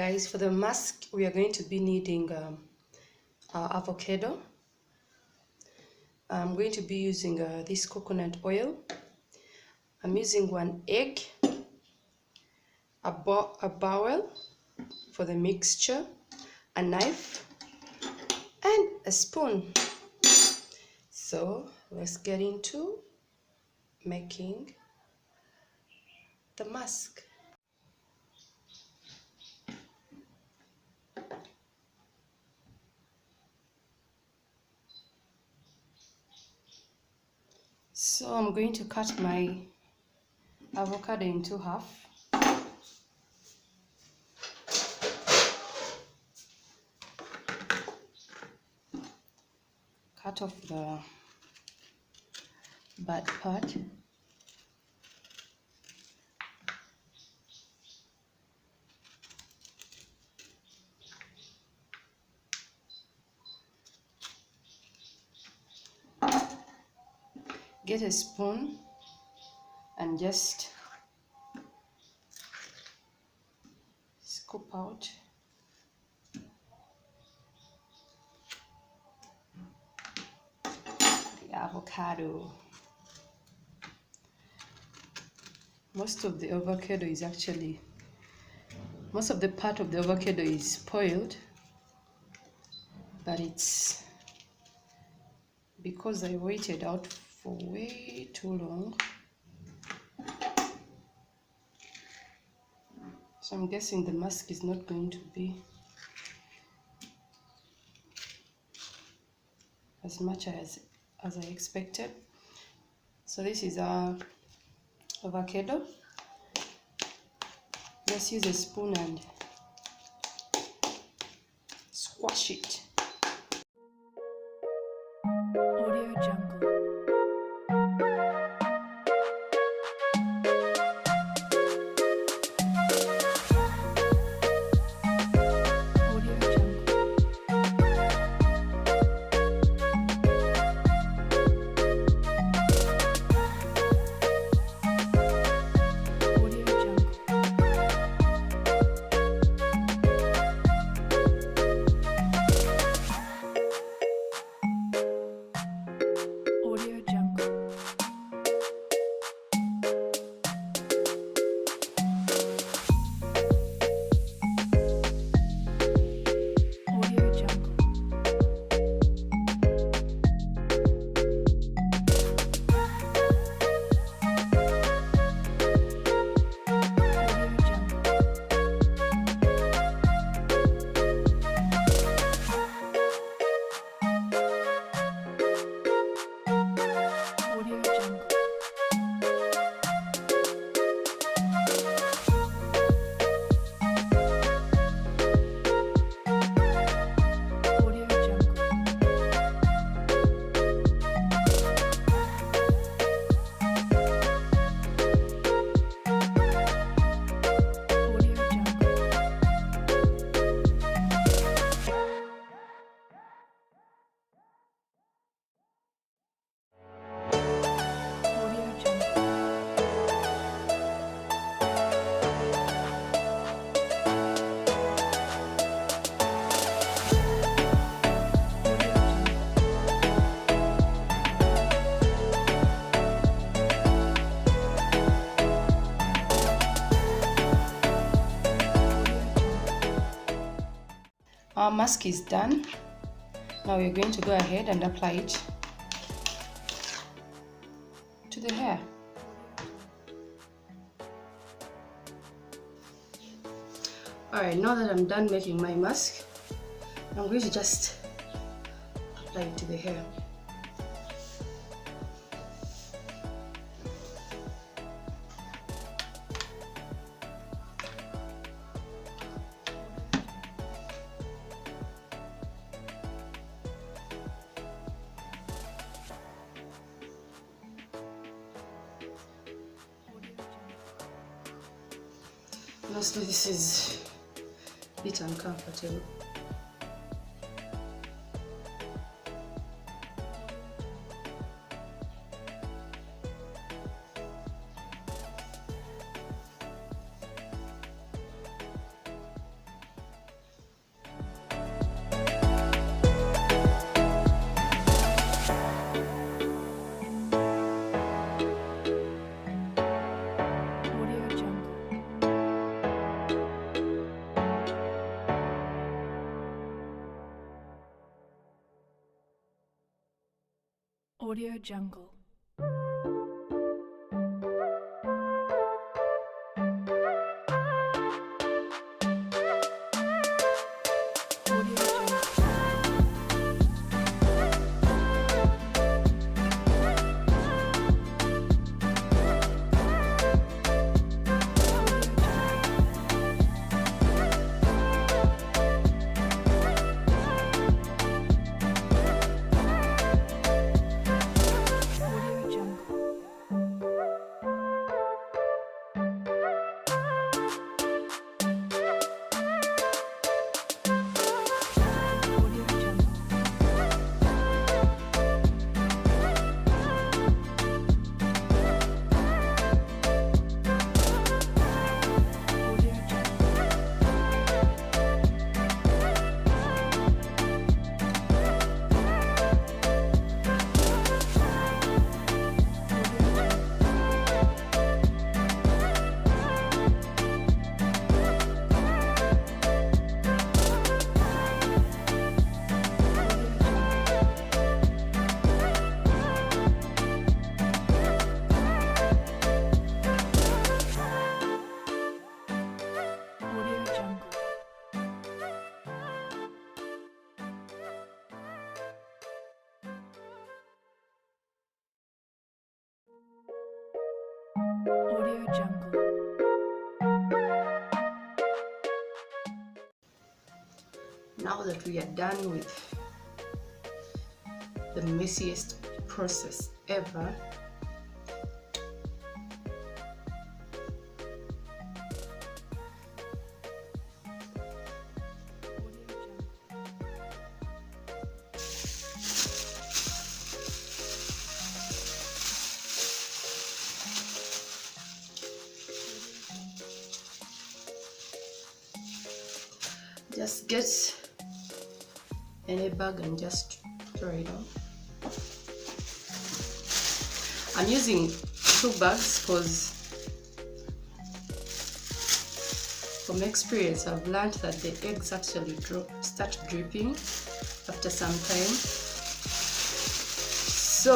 guys, for the mask we are going to be needing our avocado. I'm going to be using this coconut oil. I'm using 1 egg, a bowl for the mixture, a knife, and a spoon. So let's get into making the mask. So I'm going to cut my avocado into half. Cut off the bad part. Get a spoon and just scoop out the avocado. Most of the part of the avocado is spoiled, but it's because I waited out for way too long. So I'm guessing the mask is not going to be as much as I expected. So this is our avocado. Just use a spoon and squash it. Audio Jungle. Our mask is done. Now we're going to go ahead and apply it to the hair. Alright, now that I'm done making my mask, I'm going to just apply it to the hair. Honestly, this is a bit uncomfortable. Audio Jungle. Audio Jungle. Audio Jungle. Audio Jungle. Audio Jungle. Audio Jungle. Audio Jungle. Audio Jungle. Audio Jungle. Now that we are done with the messiest process ever, just get any bag and just throw it on. I'm using 2 bags because from experience I've learned that the eggs actually start dripping after some time. So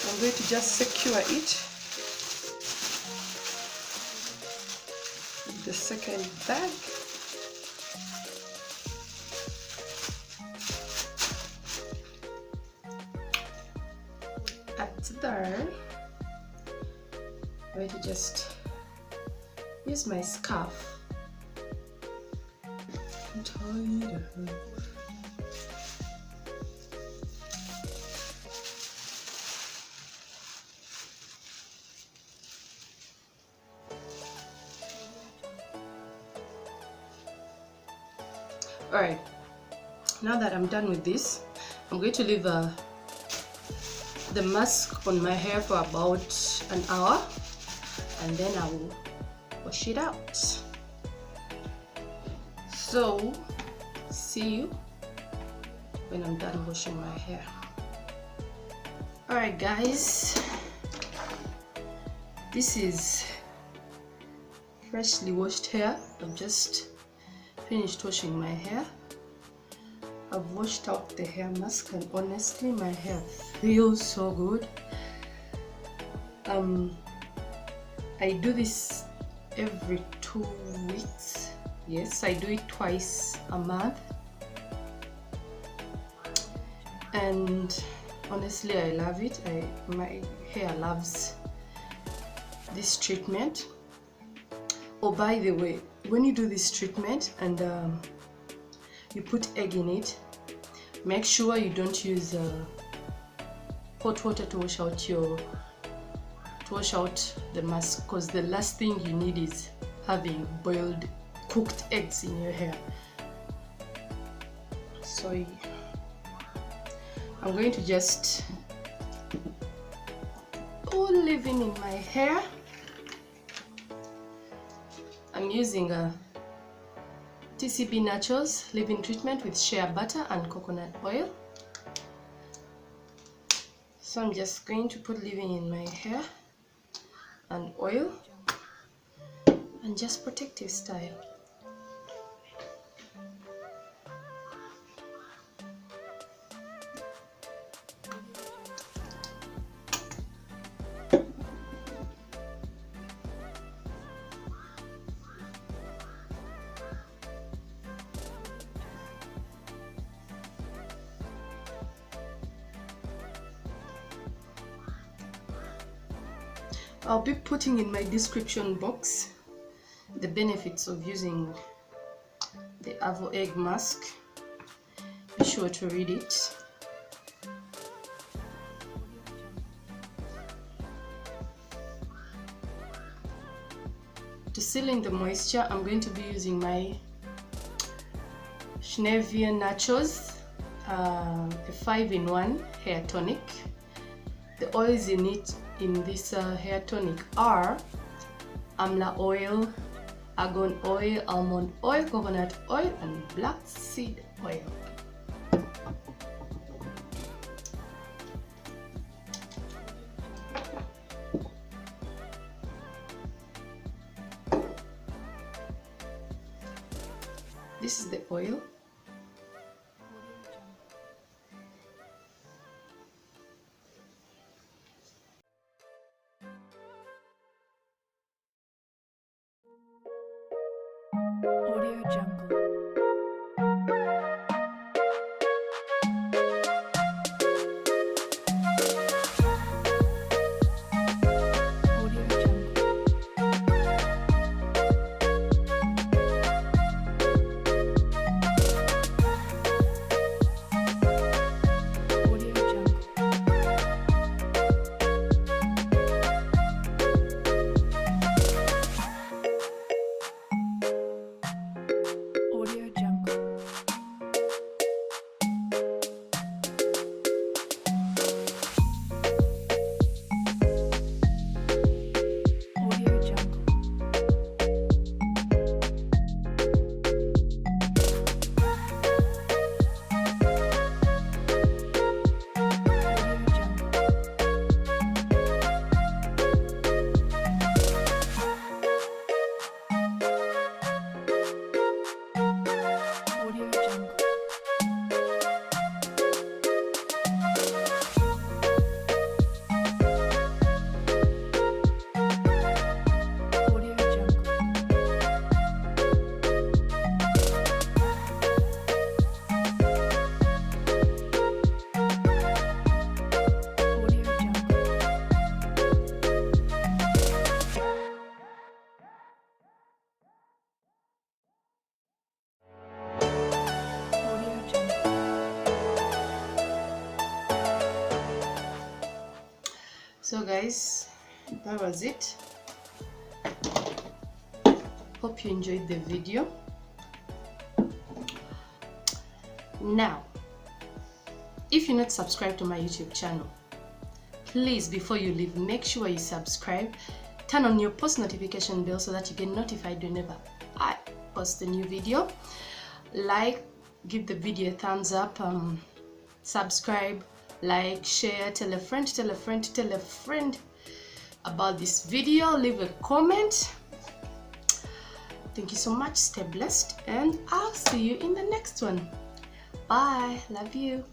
I'm going to just secure it with the second bag. At there, I'm going to just use my scarf and tie it up. Alright, now that I'm done with this, I'm going to leave the mask on my hair for about an hour, and then I will wash it out. So see you when I'm done washing my hair. Alright guys, this is freshly washed hair. I've just finished washing my hair. I've washed out the hair mask and honestly my hair feels so good. I do this every 2 weeks. Yes, I do it twice a month, and honestly I love it. My hair loves this treatment. Oh, by the way, when you do this treatment and you put egg in it, make sure you don't use hot water to wash out the mask, because the last thing you need is having boiled cooked eggs in your hair. So I'm going to just put leave-in in my hair. I'm using a TCB Naturals leave-in treatment with shea butter and coconut oil. So I'm just going to put leave-in in my hair and oil and just protective style. I'll be putting in my description box the benefits of using the Avo egg mask. Be sure to read it. To seal in the moisture, I'm going to be using my Schnevia Nachos, a 5-in-1 hair tonic. The oils in this hair tonic are amla oil, argan oil, almond oil, coconut oil, and black seed oil. This is the oil. Audio Jungle. Audio Jungle. Audio Jungle. Audio Jungle. Audio Jungle. Audio Jungle. Audio Jungle. Audio Jungle. Audio Jungle. Audio Jungle. So guys, that was it. Hope you enjoyed the video. Now, if you're not subscribed to my YouTube channel, please, before you leave, make sure you subscribe. Turn on your post notification bell so that you get notified whenever I post a new video. Like, give the video a thumbs up, subscribe, like, share, tell a friend, tell a friend, tell a friend about this video. Leave a comment. Thank you so much. Stay blessed, and I'll see you in the next one. Bye. Love you.